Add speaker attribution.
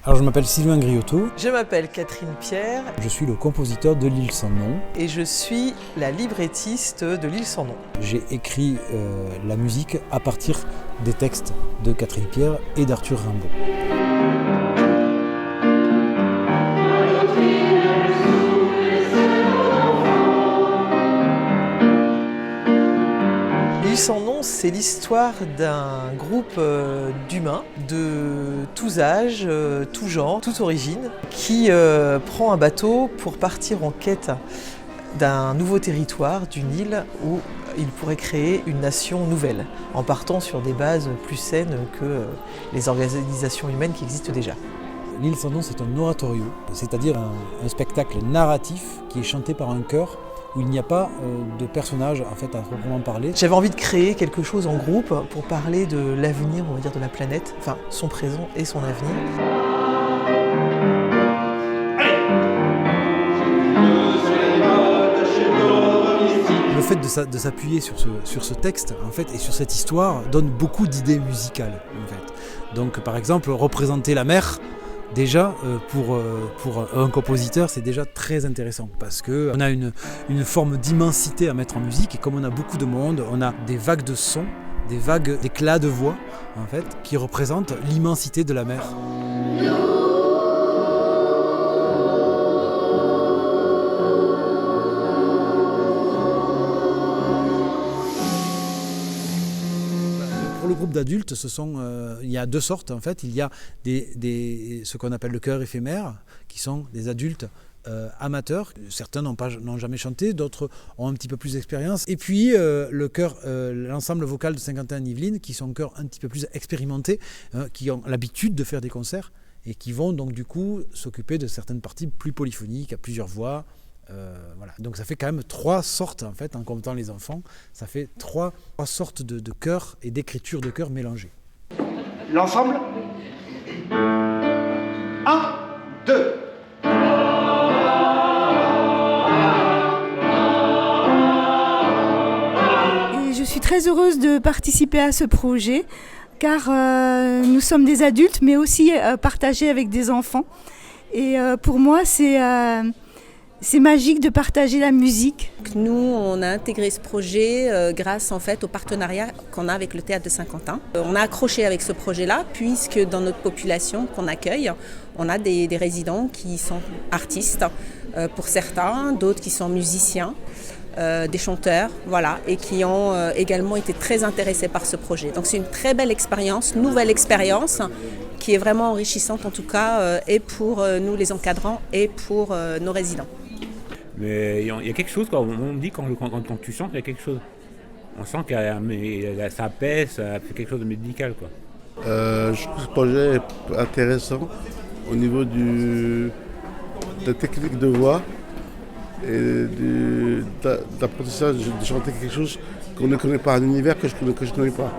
Speaker 1: Alors je m'appelle Sylvain Griotto,
Speaker 2: Je m'appelle Catherine Pierre
Speaker 1: je suis le compositeur de L'Île sans nom.
Speaker 2: et je suis la librettiste de L'Île sans nom.
Speaker 1: J'ai écrit la musique à partir des textes de Catherine Pierre et d'Arthur Rimbaud.
Speaker 2: L'Île sans nom, c'est l'histoire d'un groupe d'humains de tous âges, tous genres, toute origine, qui prend un bateau pour partir en quête d'un nouveau territoire, d'une île où il pourrait créer une nation nouvelle, en partant sur des bases plus saines que les organisations humaines qui existent déjà.
Speaker 1: L'Île sans nom, c'est un oratorio, c'est-à-dire un spectacle narratif qui est chanté par un chœur où il n'y a pas de personnage en fait à proprement parler.
Speaker 2: J'avais envie de créer quelque chose en groupe pour parler de l'avenir, on va dire, de la planète, enfin son présent et son avenir.
Speaker 1: Le fait de s'appuyer sur ce texte en fait, et sur cette histoire donne beaucoup d'idées musicales. En fait. Donc par exemple, représenter la mer, déjà pour un compositeur, c'est déjà très intéressant parce qu'on a une forme d'immensité à mettre en musique et comme on a beaucoup de monde, on a des vagues de sons, des vagues d'éclats de voix en fait, qui représentent l'immensité de la mer. Pour le groupe d'adultes, il y a deux sortes en fait. Il y a ce qu'on appelle le chœur éphémère, qui sont des adultes amateurs. Certains n'ont jamais chanté, d'autres ont un petit peu plus d'expérience. Et puis le chœur, l'ensemble vocal de Saint-Quentin-en-Yvelines, qui sont chœurs un petit peu plus expérimentés, qui ont l'habitude de faire des concerts et qui vont donc du coup s'occuper de certaines parties plus polyphoniques, à plusieurs voix. Voilà. Donc ça fait quand même trois sortes en fait, en comptant les enfants, ça fait trois sortes de chœurs et d'écriture de chœurs mélangées.
Speaker 3: L'ensemble. 1, 2.
Speaker 4: Et je suis très heureuse de participer à ce projet car nous sommes des adultes mais aussi partagés avec des enfants. Et pour moi c'est magique de partager la musique.
Speaker 5: Nous, on a intégré ce projet grâce en fait au partenariat qu'on a avec le Théâtre de Saint-Quentin. On a accroché avec ce projet-là puisque dans notre population qu'on accueille, on a des résidents qui sont artistes pour certains, d'autres qui sont musiciens, des chanteurs, voilà, et qui ont également été très intéressés par ce projet. Donc c'est une très belle expérience, nouvelle expérience qui est vraiment enrichissante en tout cas et pour nous les encadrants et pour nos résidents.
Speaker 6: Mais il y a quelque chose, on me dit quand tu chantes, il y a quelque chose. On sent que ça pèse, ça fait quelque chose de médical, quoi.
Speaker 7: Je trouve ce projet est intéressant au niveau de la technique de voix et de l'apprentissage de chanter quelque chose qu'on ne connaît pas, un univers que je ne connais pas.